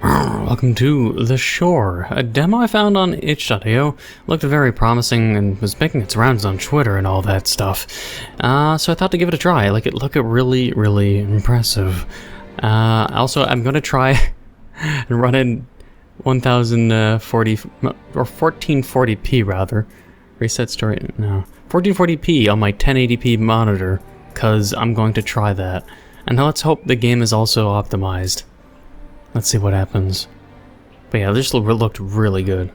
Welcome to The Shore, a demo I found on itch.io. Looked very promising and was making its rounds on Twitter and all that stuff. So I thought to give it a try. Like, it looked really, really impressive. Also, I'm gonna try and run in 1040 or 1440p rather. Reset story, no. 1440p on my 1080p monitor, cause I'm going to try that. And let's hope the game is also optimized. Let's see what happens. But yeah, this looked really good.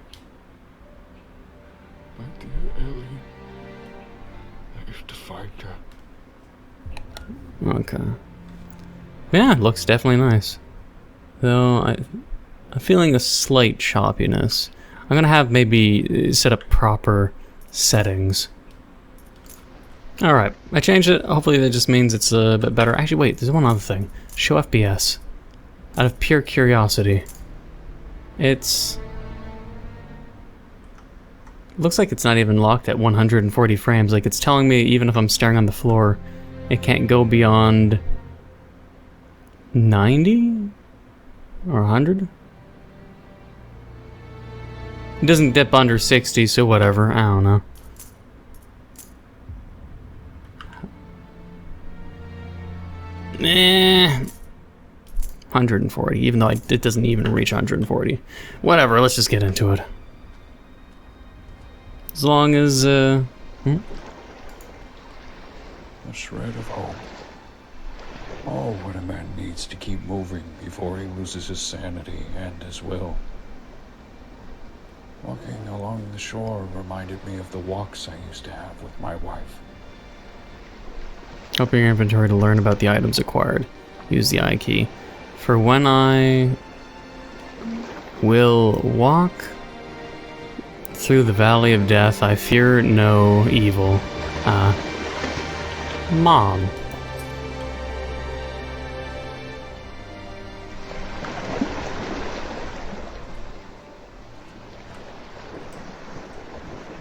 My dear Ellie, I used to fight her. Okay. Yeah, it looks definitely nice. Though, I'm feeling a slight choppiness. I'm gonna have maybe set up proper settings. Alright, I changed it. Hopefully that just means it's a bit better. Actually, wait, there's one other thing. Show FPS. Out of pure curiosity. Looks like it's not even locked at 140 frames. Like, it's telling me even if I'm staring on the floor, it can't go beyond 90? Or 100? It doesn't dip under 60, so whatever. I don't know. Eh. 140, even though it doesn't even reach 140. Whatever, let's just get into it. As long as, A shred of hope. Oh, what a man needs to keep moving before he loses his sanity and his will. Walking along the shore reminded me of the walks I used to have with my wife. Open your inventory to learn about the items acquired. Use the I key. For when I will walk through the valley of death, I fear no evil. Mom.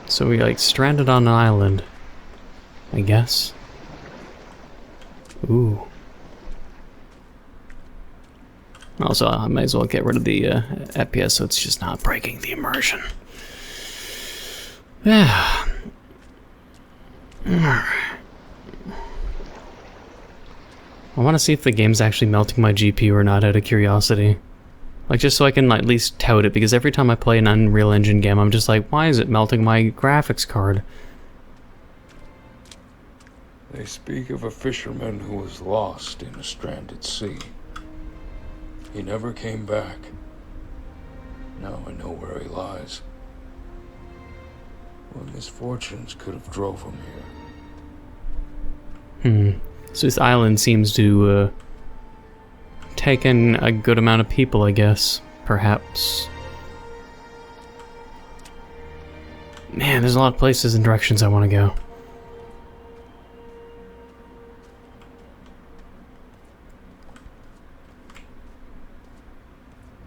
So we like stranded on an island, I guess. Ooh. Also, I might as well get rid of the FPS so it's just not breaking the immersion. Yeah. I want to see if the game's actually melting my GPU or not, out of curiosity. Like, just so I can at least tout it, because every time I play an Unreal Engine game, I'm just like, why is it melting my graphics card? They speak of a fisherman who was lost in a stranded sea. He never came back. Now I know where he lies. What misfortunes could have drove him here? So this island seems to take in a good amount of people, I guess. Perhaps. Man, there's a lot of places and directions I want to go.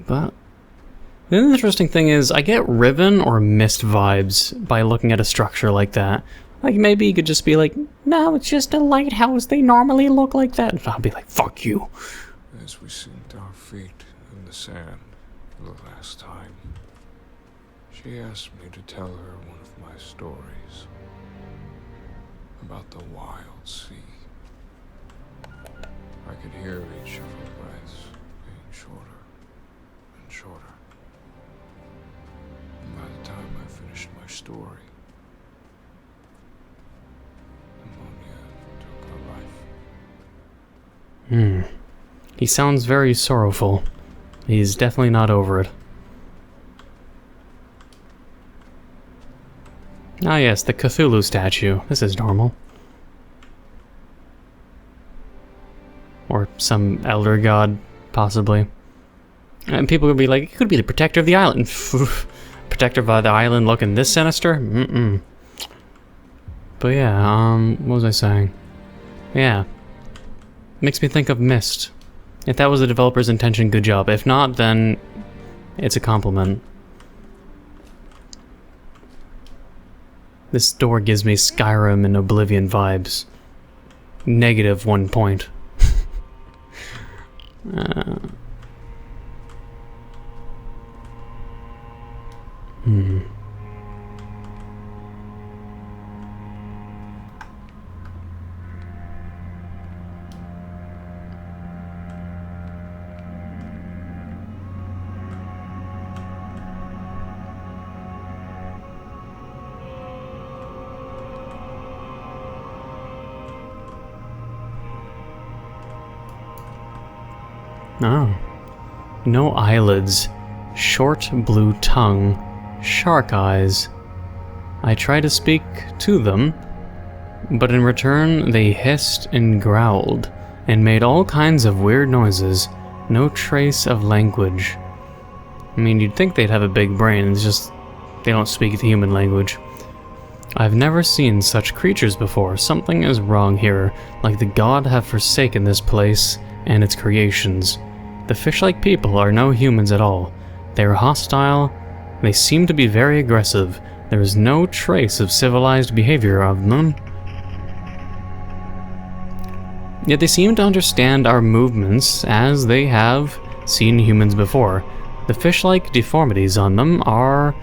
But the interesting thing is, I get Riven or Mist vibes by looking at a structure like that. Like, maybe you could just be like, no, it's just a lighthouse, they normally look like that. And I'll be like, fuck you. As we sink our feet in the sand for the last time, she asked me to tell her one of my stories about the wild sea. I could hear each of her breaths being shorter and shorter. And by the time I finished my story, pneumonia took her life. He sounds very sorrowful. He's definitely not over it. Ah yes, the Cthulhu statue. This is normal. Or some elder god, possibly. And people could be like, it could be the protector of the island. Protector of the island looking this sinister? But yeah, what was I saying? Yeah. Makes me think of Myst. If that was the developer's intention, good job. If not, then it's a compliment. This door gives me Skyrim and Oblivion vibes. -1 point. Oh. No eyelids, short blue tongue, shark eyes. I tried to speak to them, but in return they hissed and growled, and made all kinds of weird noises. No trace of language. I mean, you'd think they'd have a big brain, it's just they don't speak the human language. I've never seen such creatures before. Something is wrong here, like the god have forsaken this place and its creations. The fish-like people are no humans at all. They are hostile, they seem to be very aggressive. There is no trace of civilized behavior of them. Yet they seem to understand our movements as they have seen humans before. The fish-like deformities on them are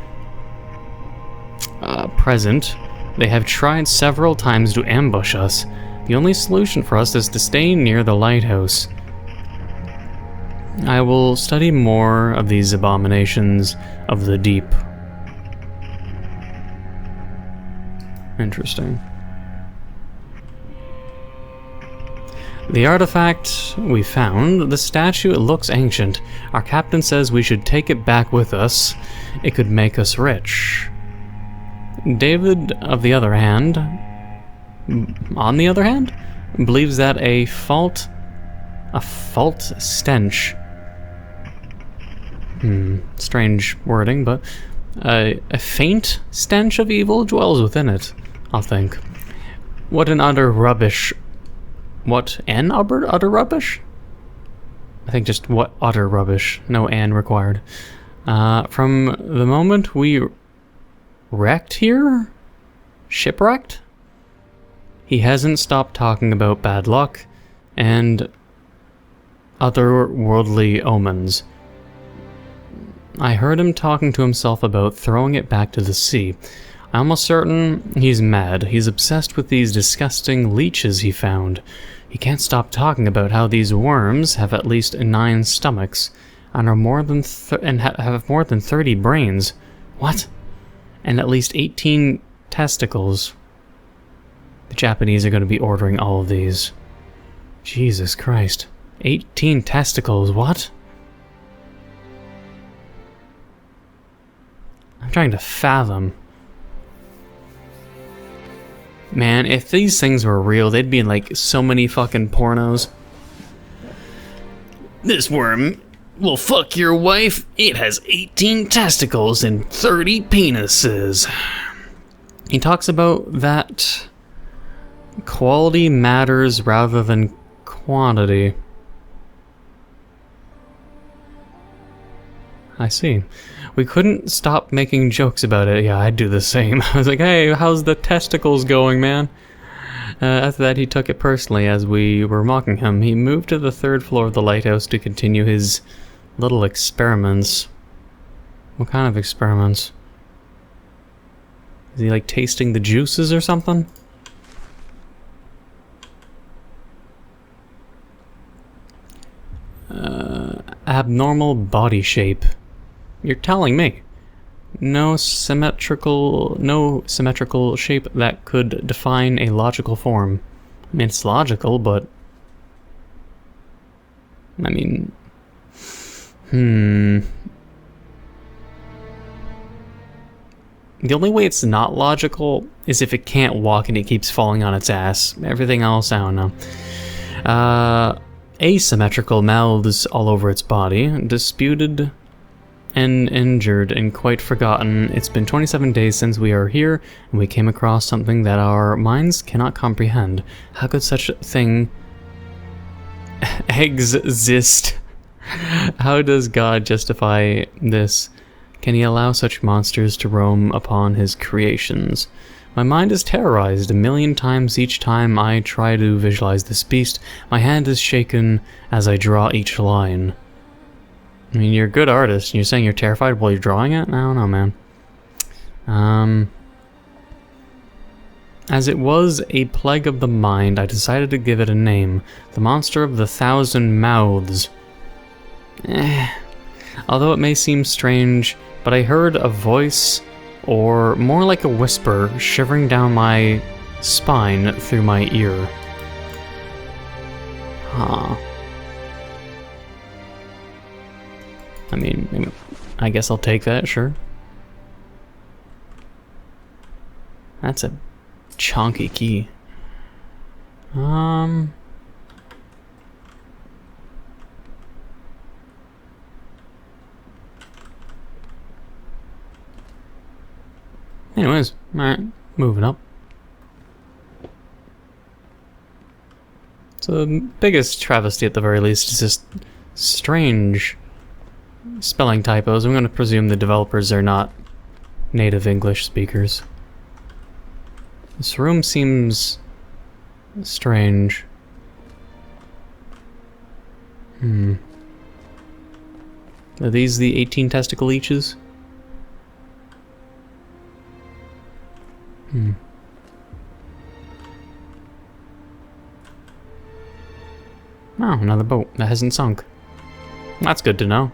present. They have tried several times to ambush us. The only solution for us is to stay near the lighthouse. I will study more of these abominations of the deep. Interesting. The artifact we found, the statue, looks ancient. Our captain says we should take it back with us. It could make us rich. David, on the other hand, believes that a fault stench. Strange wording, but a faint stench of evil dwells within it, I'll think. What an utter rubbish. What an utter rubbish? I think just what utter rubbish. No "and" required. From the moment we wrecked here? Shipwrecked? He hasn't stopped talking about bad luck and otherworldly omens. I heard him talking to himself about throwing it back to the sea. I'm almost certain he's mad. He's obsessed with these disgusting leeches he found. He can't stop talking about how these worms have at least 9 stomachs and are more than have more than 30 brains. What? And at least 18 testicles. The Japanese are going to be ordering all of these. Jesus Christ. 18 testicles, what? I'm trying to fathom. Man, if these things were real, they'd be in like so many fucking pornos. This worm will fuck your wife. It has 18 testicles and 30 penises. He talks about that quality matters rather than quantity. I see. We couldn't stop making jokes about it. Yeah, I'd do the same. I was like, hey, how's the testicles going, man? After that, he took it personally as we were mocking him. He moved to the 3rd floor of the lighthouse to continue his little experiments. What kind of experiments? Is he like tasting the juices or something? Abnormal body shape. You're telling me. No symmetrical shape that could define a logical form. I mean, it's logical, but... I mean... The only way it's not logical is if it can't walk and it keeps falling on its ass. Everything else, I don't know. Asymmetrical mouths all over its body. Disputed and injured and quite forgotten. It's been 27 days since we are here, and we came across something that our minds cannot comprehend. How could such a thing exist? How does God justify this? Can he allow such monsters to roam upon his creations? My mind is terrorized 1,000,000 times each time I try to visualize this beast. My hand is shaken as I draw each line. I mean, you're a good artist, and you're saying you're terrified while you're drawing it? I don't know, man. As it was a plague of the mind, I decided to give it a name. The Monster of the Thousand Mouths. Although it may seem strange, but I heard a voice, or more like a whisper, shivering down my spine through my ear. Huh. I mean, I guess I'll take that, sure. That's a chunky key. Anyways, alright, moving up. So the biggest travesty at the very least is just strange spelling typos. I'm going to presume the developers are not native English speakers. This room seems strange. Are these the 18 testicle leeches? Oh, another boat that hasn't sunk. That's good to know.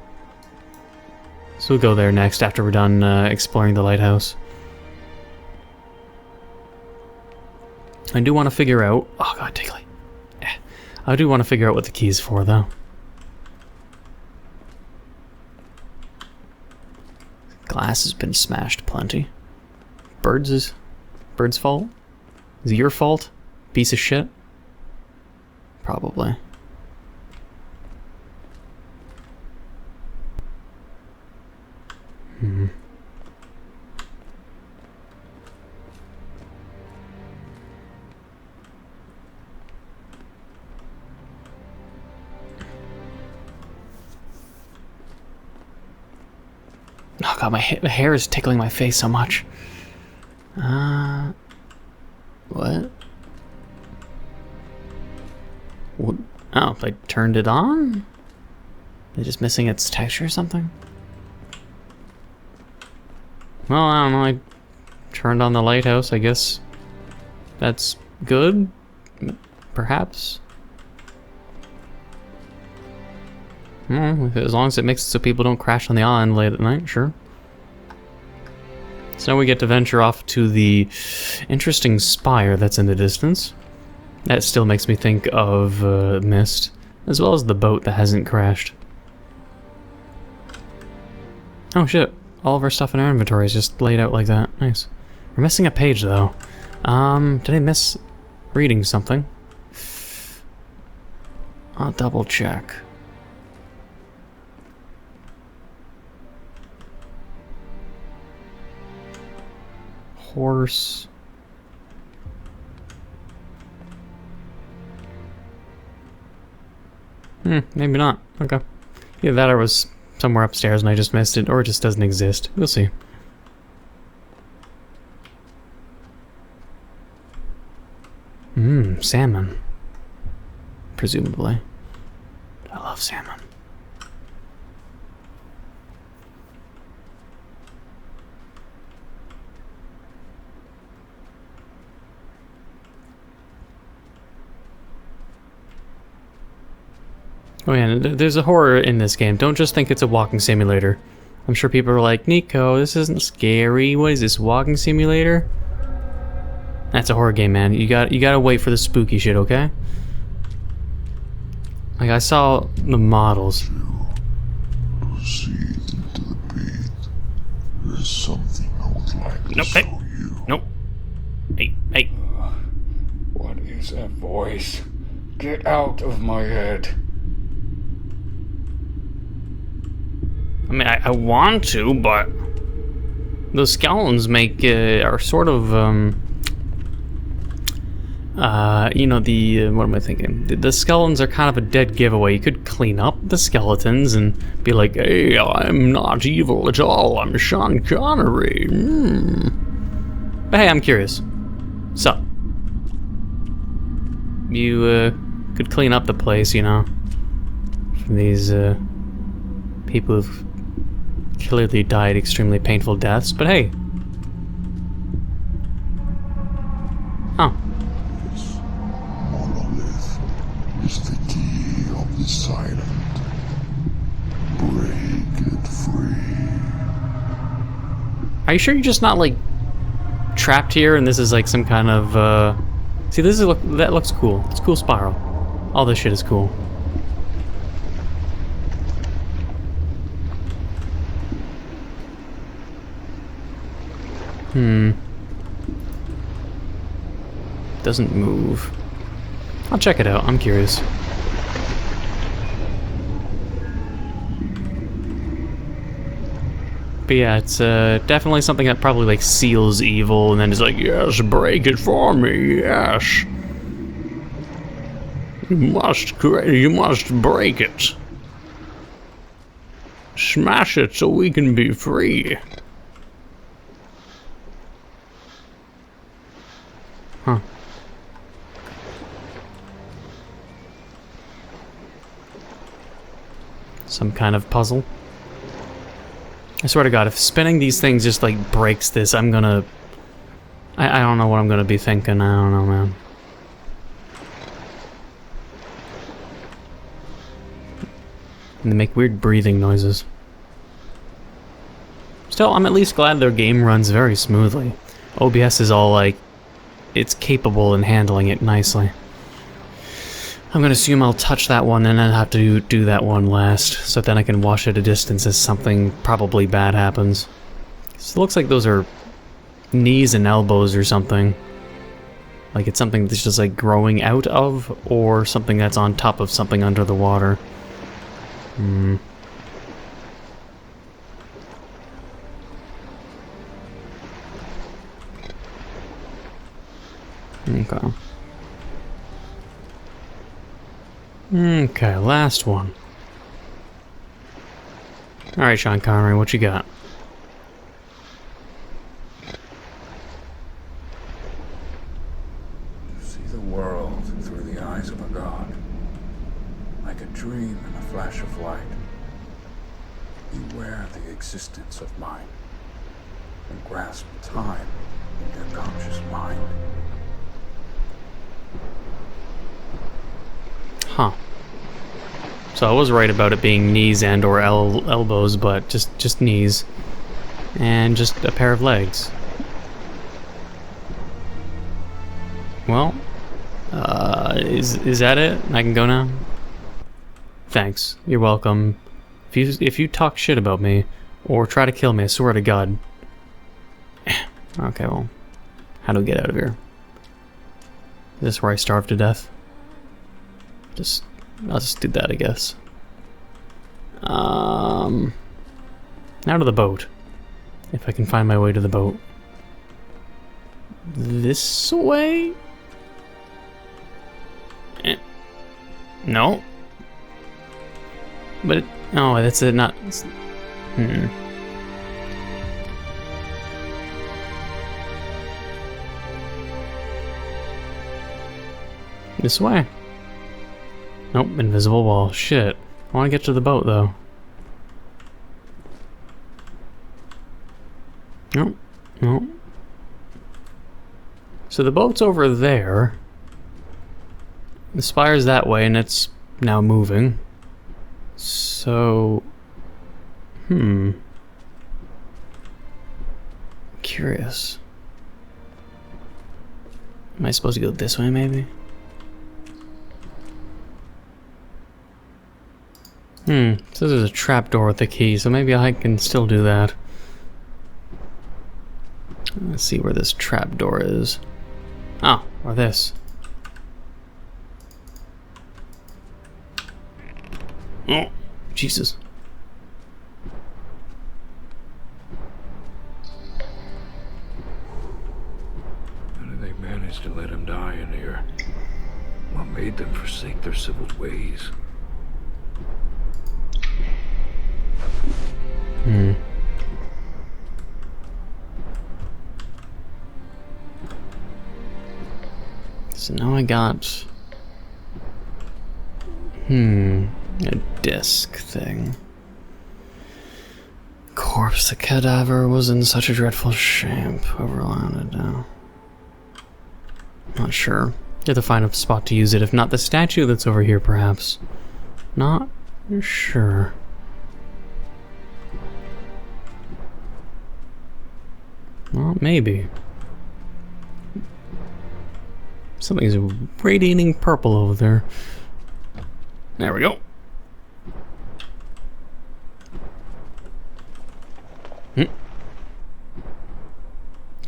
So we'll go there next after we're done exploring the lighthouse. I do want to figure out... Oh god, tickly. I do want to figure out what the key's for, though. Glass has been smashed plenty. Bird's fault? Is it your fault? Piece of shit? Probably. Oh god, my hair is tickling my face so much. What? What? Oh, if I turned it on? Is it just missing its texture or something? Well, I don't know, I turned on the lighthouse, I guess that's good? Perhaps? Well, as long as it makes it so people don't crash on the island late at night, sure. So now we get to venture off to the interesting spire that's in the distance. That still makes me think of Mist, as well as the boat that hasn't crashed. Oh shit, all of our stuff in our inventory is just laid out like that. Nice. We're missing a page though. Did I miss reading something? I'll double check. Horse. Maybe not. Okay. Either that or it was somewhere upstairs and I just missed it, or it just doesn't exist. We'll see. Salmon. Presumably. I love salmon. Oh yeah, there's a horror in this game. Don't just think it's a walking simulator. I'm sure people are like, Neco, this isn't scary. What is this, walking simulator? That's a horror game, man. You gotta wait for the spooky shit, okay? Like, I saw the models. Proceed into the pit. There's something I would like to show you. Nope. Hey. What is that voice? Get out of my head. I mean, I want to, but those skeletons are sort of, you know, what am I thinking? The skeletons are kind of a dead giveaway. You could clean up the skeletons and be like, hey, I'm not evil at all. I'm Sean Connery. But hey, I'm curious. So, you could clean up the place, you know, from these people who've clearly died extremely painful deaths, but hey, is the key of this island. Break it free. Are you sure you're just not, like, trapped here and this is, like, some kind of, See, this is that looks cool. It's a cool spiral. All this shit is cool. Doesn't move. I'll check it out. I'm curious. But yeah, it's definitely something that probably like seals evil and then is like, yes, break it for me, yes. You must break it. Smash it so we can be free. Huh. Some kind of puzzle. I swear to God, if spinning these things just like breaks this, I'm gonna... I don't know what I'm gonna be thinking. I don't know, man. And they make weird breathing noises. Still, I'm at least glad their game runs very smoothly. OBS is all like... it's capable in handling it nicely. I'm gonna assume I'll touch that one and then have to do that one last, so then I can watch at a distance as something probably bad happens. So it looks like those are knees and elbows or something. Like it's something that's just like growing out of, or something that's on top of something under the water. Okay. Okay, last one. Alright, Sean Connery, what you got? To see the world through the eyes of a god, like a dream in a flash of light. Beware the existence of mind, and grasp time in your conscious mind. Huh. So I was right about it being knees and or elbows, but just knees. And just a pair of legs. Well, is that it? I can go now? Thanks. You're welcome. If you talk shit about me, or try to kill me, I swear to God. Okay, well, how do we get out of here? Is this where I starve to death? I'll just do that, I guess. Now to the boat. If I can find my way to the boat. This way? No. But oh, that's it. Not. This way. Nope, invisible wall. Shit. I want to get to the boat, though. Nope. Nope. So the boat's over there. The spire's that way, and it's now moving. So... Curious. Am I supposed to go this way, maybe? So there's a trapdoor with the key, so maybe I can still do that. Let's see where this trapdoor is. Oh, or this. Oh, Jesus. How did they manage to let him die in here? What made them forsake their civil ways? So now I got... a disc thing. Corpse, the cadaver was in such a dreadful shape, overlanded now. Not sure. Have to find a spot to use it. If not the statue that's over here, perhaps. Not sure. Well, maybe. Something's radiating purple over there. There we go.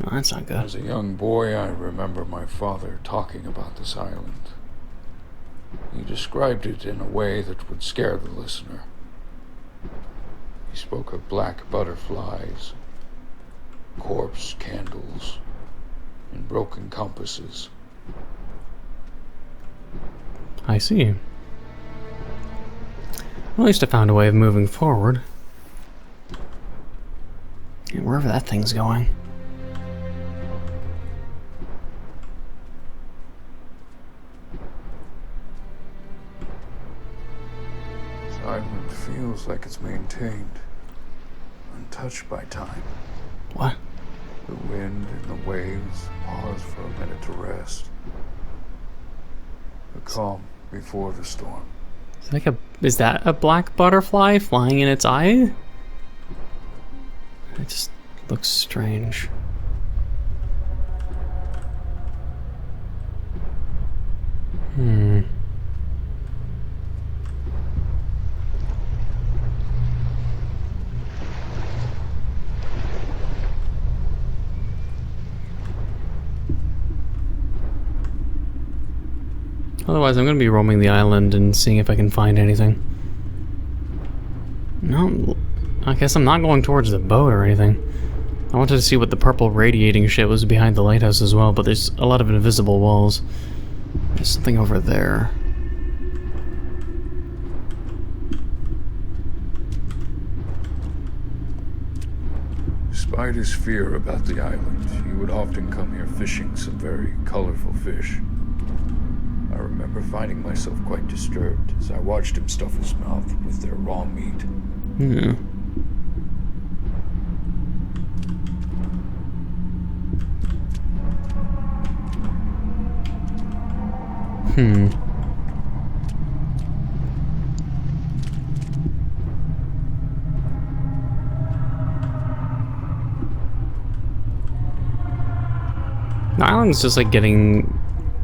Oh, that's not good. As a young boy, I remember my father talking about this island. He described it in a way that would scare the listener. He spoke of black butterflies, corpse candles, and broken compasses. I see. Well, at least I found a way of moving forward. Yeah, wherever that thing's going. This island feels like it's maintained, untouched by time. What? The wind and the waves pause for a minute to rest. The calm before the storm. It's like is that a black butterfly flying in its eye? It just looks strange. Otherwise, I'm going to be roaming the island and seeing if I can find anything. No, I guess I'm not going towards the boat or anything. I wanted to see what the purple radiating shit was behind the lighthouse as well, but there's a lot of invisible walls. There's something over there. Despite his fear about the island, he would often come here fishing some very colorful fish. I remember finding myself quite disturbed as I watched him stuff his mouth with their raw meat. Yeah. The island's just like getting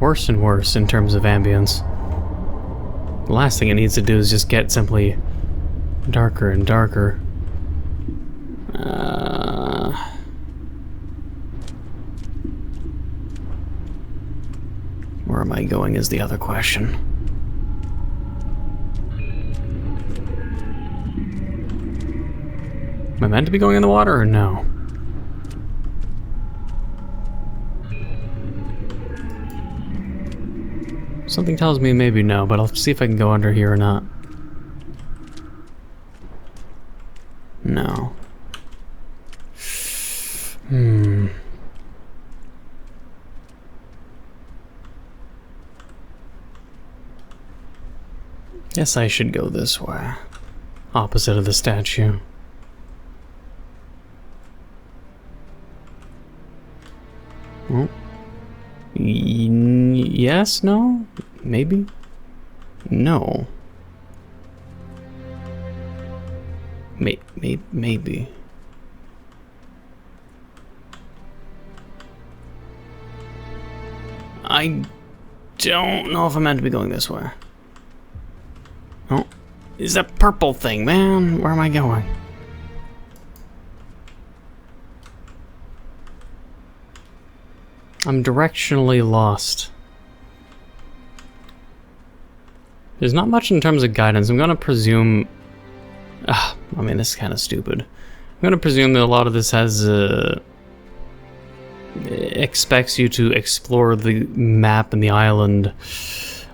worse and worse in terms of ambience. The last thing it needs to do is just get simply darker and darker. Where am I going is the other question. Am I meant to be going in the water or no? Something tells me maybe no, but I'll see if I can go under here or not. No. Guess I should go this way. Opposite of the statue. Well. Yes, no, maybe, no, maybe. I don't know if I'm meant to be going this way. Oh, is that purple thing, man? Where am I going? I'm directionally lost. There's not much in terms of guidance. I'm gonna presume... I mean, this is kind of stupid. I'm gonna presume that a lot of this has... expects you to explore the map and the island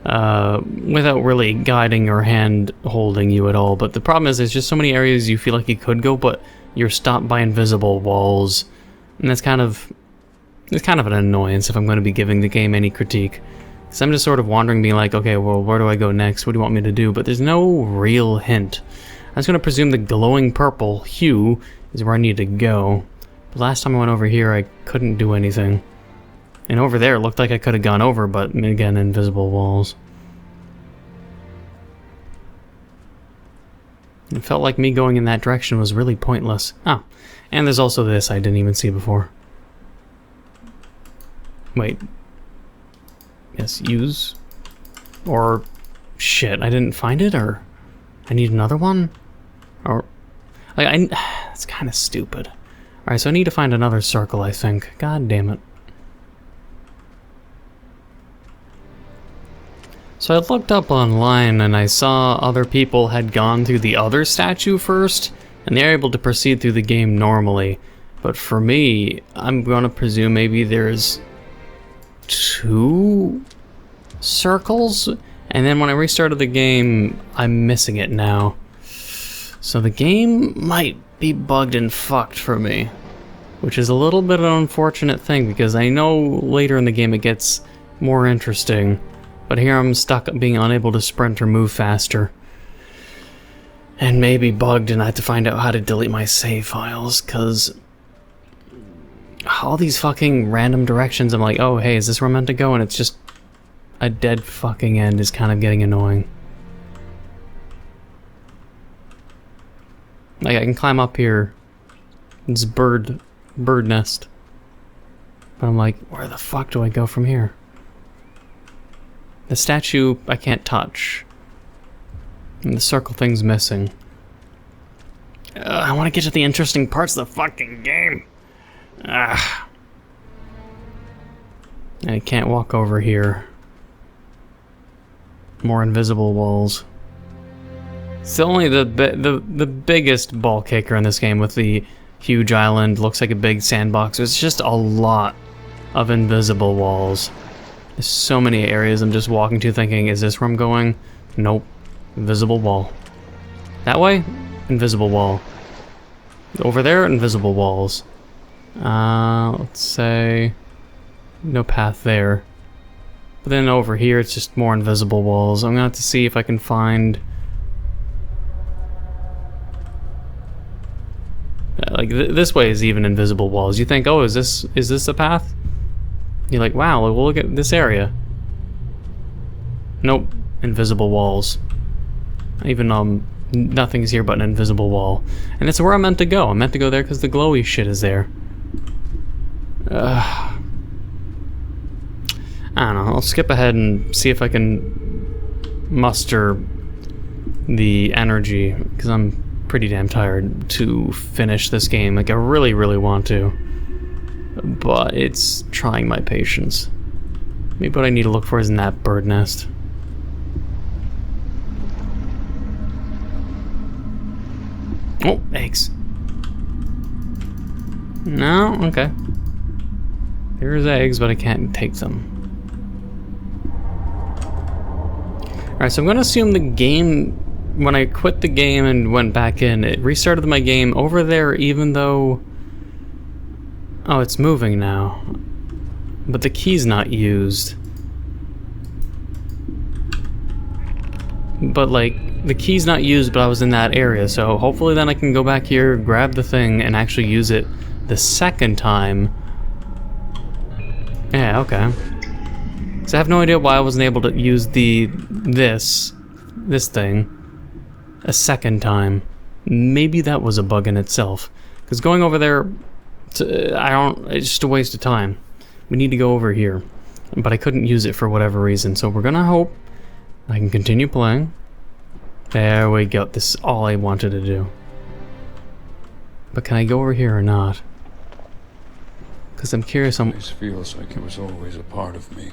without really guiding or hand-holding you at all. But the problem is there's just so many areas you feel like you could go, but you're stopped by invisible walls. And that's kind of... It's kind of an annoyance if I'm going to be giving the game any critique. Because I'm just sort of wandering, being like, okay, well, where do I go next? What do you want me to do? But there's no real hint. I was going to presume the glowing purple hue is where I need to go. But last time I went over here, I couldn't do anything. And over there, it looked like I could have gone over, but again, invisible walls. It felt like me going in that direction was really pointless. Oh, and there's also this I didn't even see before. Wait. Yes, use. Or, shit, I didn't find it, or I need another one? Or, it's kind of stupid. Alright, so I need to find another circle, I think. God damn it. So I looked up online and I saw other people had gone through the other statue first, and they're able to proceed through the game normally. But for me, I'm gonna presume maybe there's 2 circles? And then when I restarted the game, I'm missing it now. So the game might be bugged and fucked for me. Which is a little bit of an unfortunate thing, because I know later in the game it gets more interesting. But here I'm stuck being unable to sprint or move faster. And maybe bugged and I have to find out how to delete my save files, because all these fucking random directions, I'm like, oh hey, is this where I'm meant to go? And it's just a dead fucking end is kind of getting annoying. Like I can climb up here. It's bird nest. But I'm like, where the fuck do I go from here? The statue I can't touch. And the circle thing's missing. I want to get to the interesting parts of the fucking game. And I can't walk over here. More invisible walls. It's only the biggest ball kicker in this game with the huge island. Looks like a big sandbox. It's just a lot of invisible walls. There's so many areas I'm just walking to thinking, is this where I'm going? Nope. Invisible wall. That way? Invisible wall. Over there? Invisible walls. Let's say no path there. But then over here it's just more invisible walls. I'm gonna have to see if I can find like this way is even invisible walls. You think, oh, is this a path? You're like, wow, well, look at this area. Nope, invisible walls. Even nothing's here but an invisible wall, and it's where I'm meant to go. I'm meant to go there because the glowy shit is there. I don't know. I'll skip ahead and see if I can muster the energy, because I'm pretty damn tired to finish this game. Like I really, really want to. But it's trying my patience. Maybe what I need to look for is in that bird nest. Oh, eggs. No? Okay. There's eggs, but I can't take them. Alright, so I'm gonna assume the game, when I quit the game and went back in, it restarted my game over there even though... Oh, it's moving now. But the key's not used. But like, the key's not used, but I was in that area, so hopefully then I can go back here, grab the thing, and actually use it the second time. Yeah, okay. So I have no idea why I wasn't able to use this thing a second time. Maybe that was a bug in itself. Because going over there, it's just a waste of time. We need to go over here. But I couldn't use it for whatever reason, so we're gonna hope I can continue playing. There we go. This is all I wanted to do. But can I go over here or not? Because I'm curious. This feels like it was always a part of me.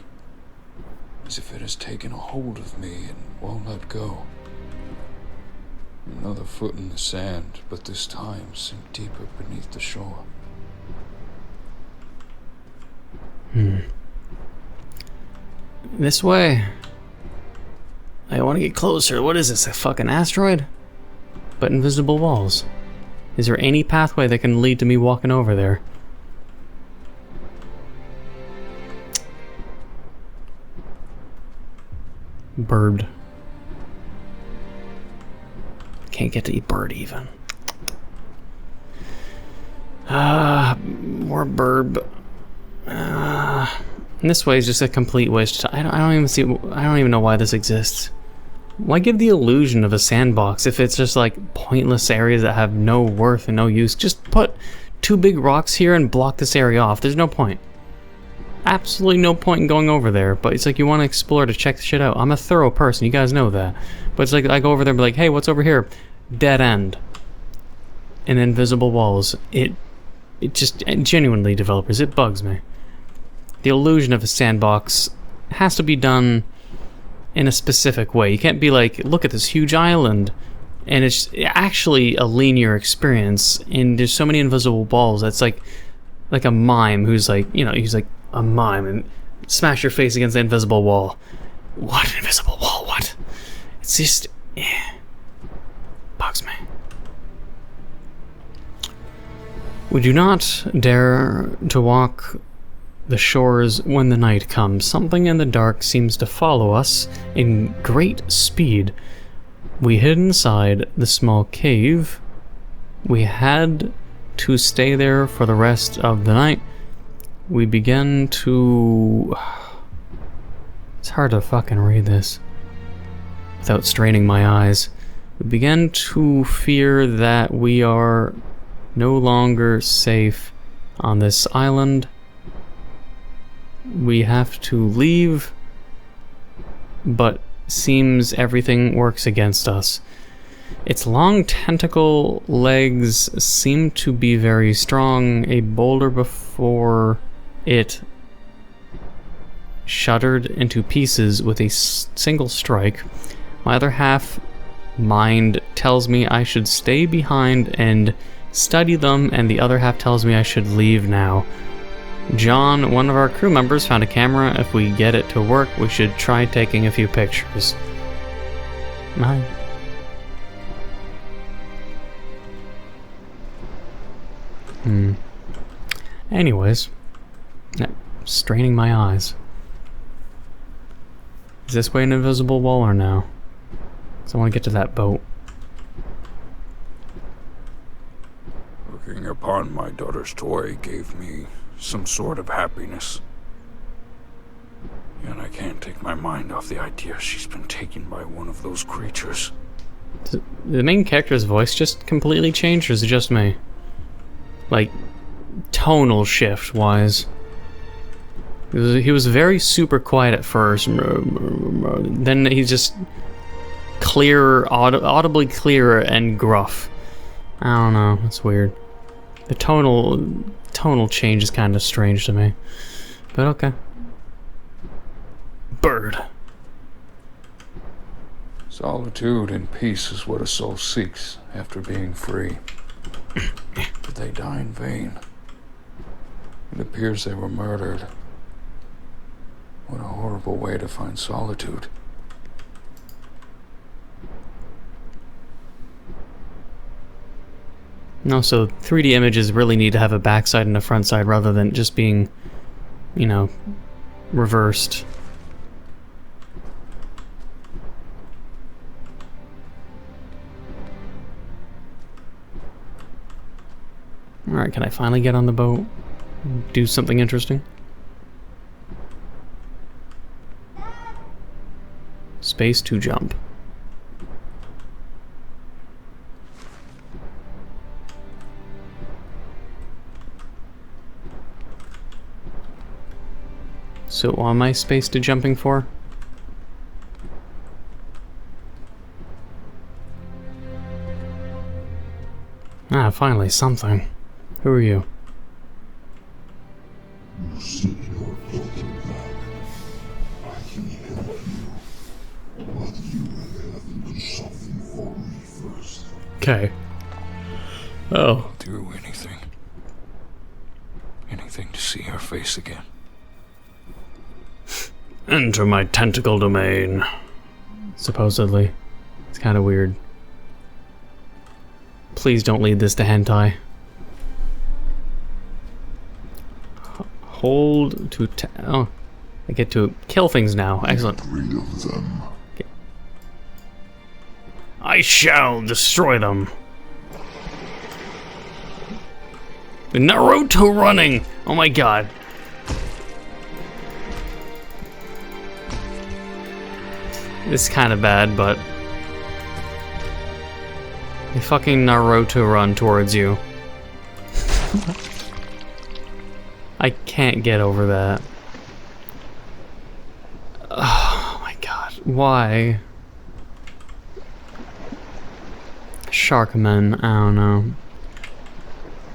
As if it has taken a hold of me and won't let go. Another foot in the sand, but this time sink deeper beneath the shore. This way. I want to get closer. What is this, a fucking asteroid? But invisible walls. Is there any pathway that can lead to me walking over there? Bird. Can't get to eat bird even. More bird. And this way is just a complete waste of time. I don't even know why this exists. Why give the illusion of a sandbox if it's just like pointless areas that have no worth and no use? Just put 2 big rocks here and block this area off. There's no point. Absolutely no point in going over there, but it's like you want to explore to check the shit out. I'm a thorough person, you guys know that. But it's like I go over there and be like, hey, what's over here? Dead end. And invisible walls. It just, genuinely, developers, it bugs me. The illusion of a sandbox has to be done in a specific way. You can't be like, look at this huge island, and it's actually a linear experience, and there's so many invisible walls. That's like a mime who's like, you know, he's like a mime, and smash your face against the invisible wall. What invisible wall? What? It's just, bugs me. We do not dare to walk the shores when the night comes. Something in the dark seems to follow us in great speed. We hid inside the small cave. We had to stay there for the rest of the night. We began to... It's hard to fucking read this without straining my eyes. We began to fear that we are no longer safe on this island. We have to leave, but seems everything works against us. Its long tentacle legs seem to be very strong. A boulder before it shuddered into pieces with a single strike. My other half mind tells me I should stay behind and study them, and the other half tells me I should leave now. John, one of our crew members, found a camera. If we get it to work, we should try taking a few pictures. Mine. Anyways, straining my eyes. Is this way an invisible wall or no? Because I want to get to that boat. Looking upon my daughter's toy gave me some sort of happiness. And I can't take my mind off the idea she's been taken by one of those creatures. The main character's voice just completely changed, or is it just me? Like, tonal shift wise. He was very super quiet at first. Then he's just clearer, audibly clearer and gruff. I don't know, it's weird. The tonal change is kind of strange to me. But okay. Bird. Solitude and peace is what a soul seeks after being free. But they die in vain. It appears they were murdered. What a horrible way to find solitude. No, so 3D images really need to have a backside and a front side rather than just being, you know, reversed. Alright, can I finally get on the boat? Do something interesting? Space to jump. So what am I space to jumping for? Ah, finally, something. Who are you? You said your daughter back. I can help you. But you have to do something for me first. Okay. Oh. I'll do anything. Anything to see her face again. Enter my tentacle domain. Supposedly. It's kind of weird. Please don't lead this to hentai. Hold to oh, I get to kill things now. Excellent. Rid of them. Okay. I shall destroy them. Naruto running! Oh my god. It's kind of bad, but they fucking Naruto run towards you. I can't get over that. Oh my god, why? Sharkmen, I don't know.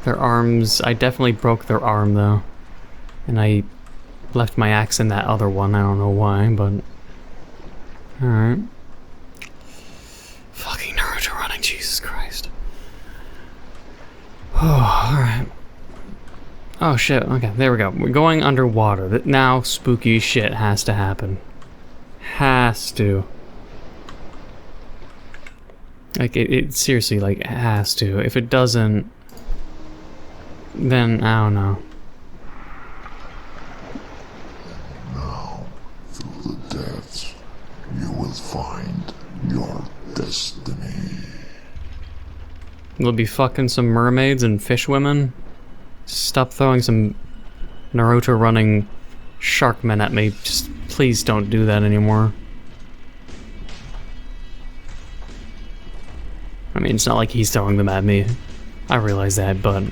Their arms, I definitely broke their arm though. And I left my axe in that other one, I don't know why, but... Alright. Fucking Naruto running, Jesus Christ. Oh, alright. Oh shit, okay, there we go. We're going underwater. Now spooky shit has to happen. Has to. Like, it seriously, like, has to. If it doesn't, then I don't know. Now, through the depths, you will find your destiny. We'll be fucking some mermaids and fish women. Stop throwing some Naruto running sharkmen at me. Just please don't do that anymore. I mean, it's not like he's throwing them at me. I realize that, but...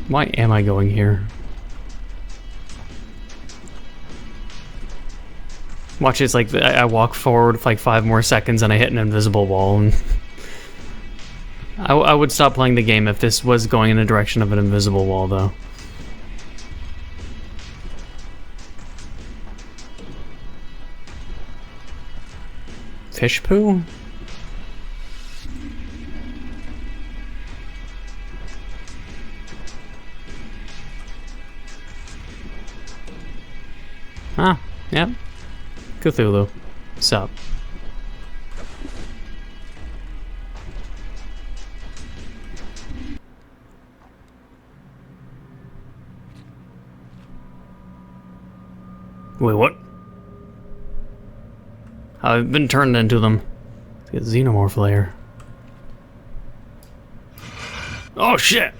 Why am I going here? Watch, it's like I walk forward for like 5 more seconds and I hit an invisible wall. And I would stop playing the game if this was going in the direction of an invisible wall, though. Fish poo? Ah, yep. Cthulhu. Sup? Wait, what? I've been turned into them. Get xenomorph layer. Oh shit!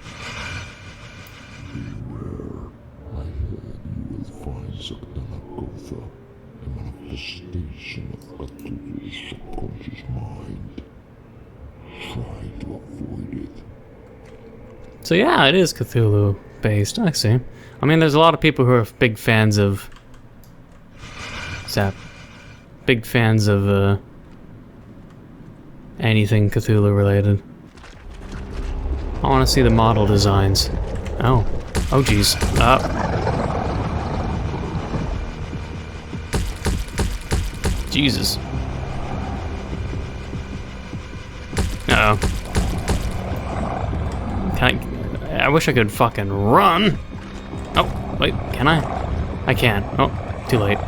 Beware. I heard you will find Sakdanagotha, a manifestation of Cthulhu's subconscious mind. Try to avoid it. So yeah, it is Cthulhu based, I see. I mean, there's a lot of people who are big fans of... Big fans of, anything Cthulhu related. I want to see the model designs. Oh. Oh, jeez. Jesus. Uh-oh. I wish I could fucking run! Oh, wait, can I? I can. Oh, too late.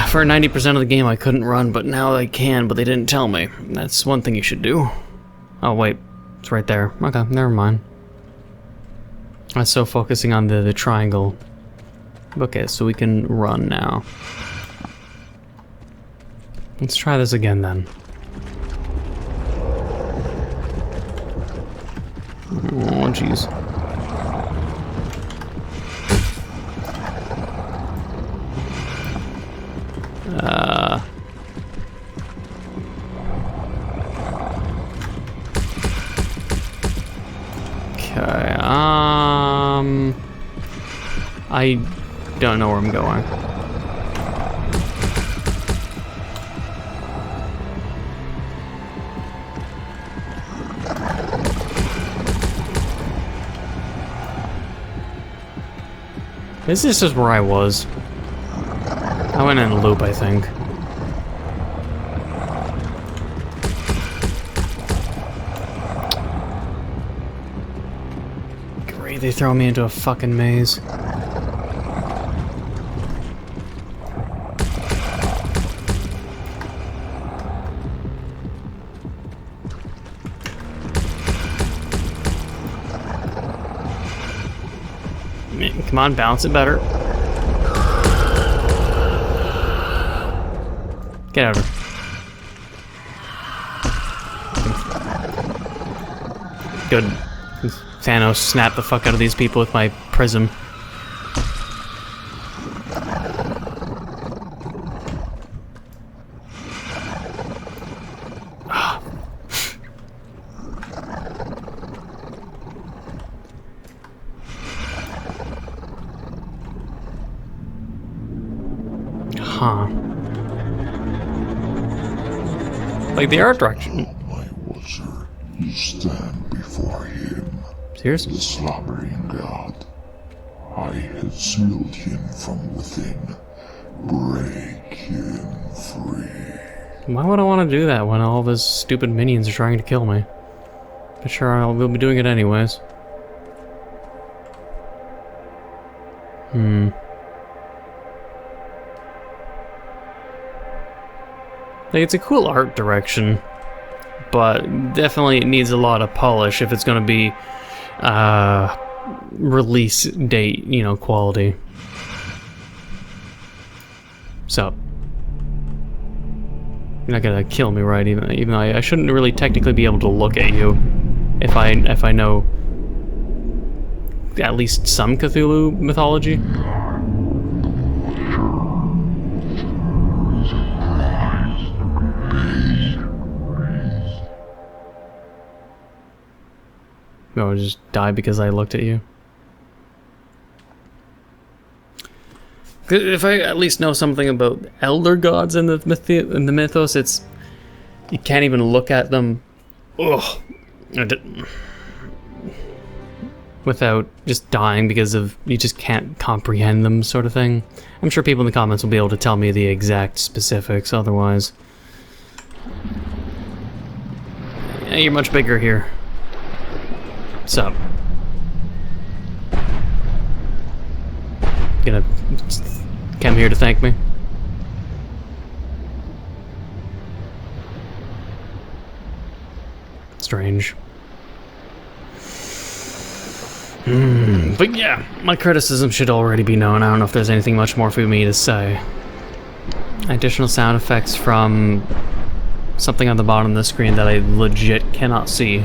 For 90% of the game I couldn't run, but now I can, but they didn't tell me. That's one thing you should do. Oh wait, it's right there. Okay, never mind. I was so focusing on the triangle. Okay, so we can run now. Let's try this again then. Oh jeez. Okay, I don't know where I'm going. This is just where I was. I went in a loop, I think. Great, they throw me into a fucking maze. Come on, balance it better. Get out of here. Good. Thanos snapped the fuck out of these people with my prism. Huh. Like the art direction. My watcher, you stand before him, the Seriously? slumbering god. I have sealed him from within. Break him free. Why would I want to do that when all those stupid minions are trying to kill me? But sure, I will be doing it anyways. Like, it's a cool art direction, but definitely it needs a lot of polish if it's going to be release date, you know, quality. So, you're not gonna kill me, right? Even though I shouldn't really technically be able to look at you if I know at least some Cthulhu mythology. No, just die because I looked at you. If I at least know something about elder gods in the mythos, it's you can't even look at them, without just dying because of you just can't comprehend them, sort of thing. I'm sure people in the comments will be able to tell me the exact specifics. Otherwise, yeah, you're much bigger here. So, gonna come here to thank me? Strange. But yeah, my criticism should already be known. I don't know if there's anything much more for me to say. Additional sound effects from something on the bottom of the screen that I legit cannot see.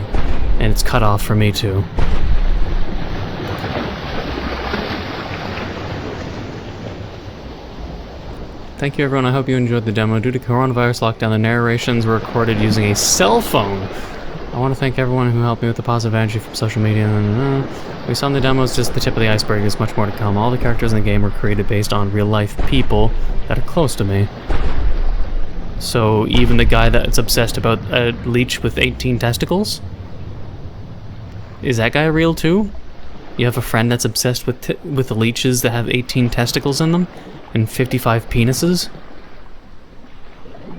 And it's cut off for me too. Thank you everyone, I hope you enjoyed the demo. Due to coronavirus lockdown, the narrations were recorded using a cell phone. I want to thank everyone who helped me with the positive energy from social media. We saw in the demo is just the tip of the iceberg, there's much more to come. All the characters in the game were created based on real life people that are close to me. So even the guy that's obsessed about a leech with 18 testicles? Is that guy real too? You have a friend that's obsessed with leeches that have 18 testicles in them and 55 penises?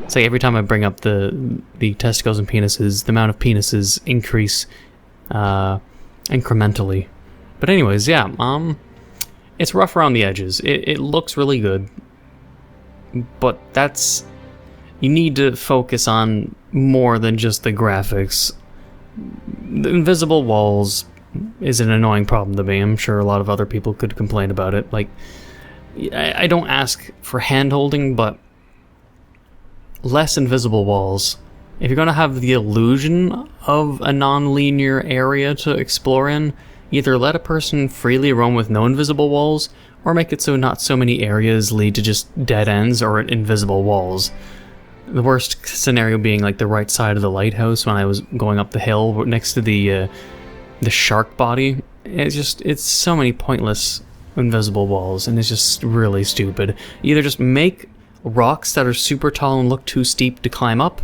It's like every time I bring up the testicles and penises, the amount of penises increase incrementally. But anyways, yeah, it's rough around the edges. It looks really good, but you need to focus on more than just the graphics. The invisible walls is an annoying problem to me. I'm sure a lot of other people could complain about it. Like, I don't ask for hand-holding, but less invisible walls. If you're going to have the illusion of a non-linear area to explore in, either let a person freely roam with no invisible walls, or make it so not so many areas lead to just dead ends or invisible walls. The worst scenario being like the right side of the lighthouse when I was going up the hill next to the shark body. It's so many pointless invisible walls, and it's just really stupid. Either just make rocks that are super tall and look too steep to climb up,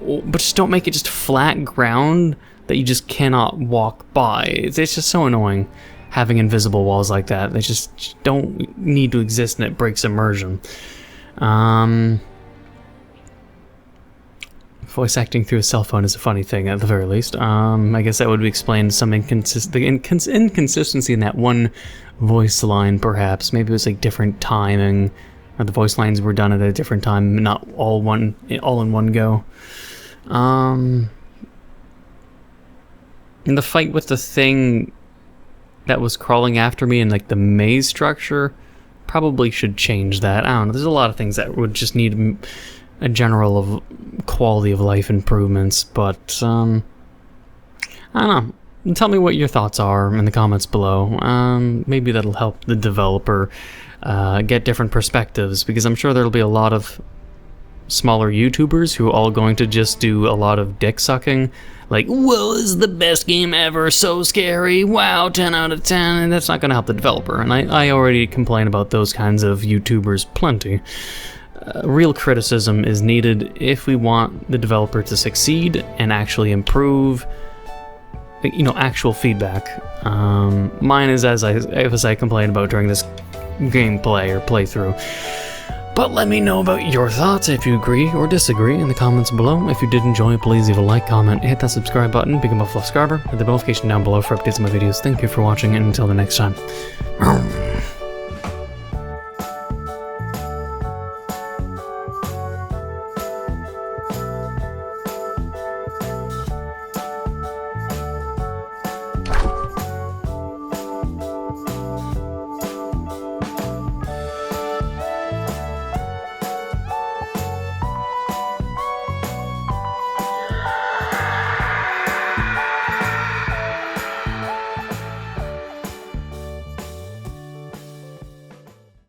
but just don't make it just flat ground that you just cannot walk by. It's just so annoying having invisible walls like that. They just don't need to exist, and it breaks immersion. Voice acting through a cell phone is a funny thing, at the very least. I guess that would explain some inconsistency in that one voice line, perhaps. Maybe it was like different timing, or the voice lines were done at a different time, not all in one go. And the fight with the thing that was crawling after me in like the maze structure probably should change that. I don't know. There's a lot of things that would just need a general quality of life improvements, but I don't know. tell me what your thoughts are in the comments below. Maybe that'll help the developer get different perspectives, because I'm sure there'll be a lot of smaller YouTubers who are all going to just do a lot of dick sucking, like, whoa, this is the best game ever, so scary, wow, 10 out of 10, and that's not going to help the developer. And I already complain about those kinds of YouTubers plenty. Real criticism is needed if we want the developer to succeed and actually improve. You know, actual feedback. Mine is as I complained about during this gameplay or playthrough. But let me know about your thoughts if you agree or disagree in the comments below. If you did enjoy, please leave a like, comment, hit that subscribe button, become a subscriber, hit the notification down below for updates on my videos. Thank you for watching, and until the next time.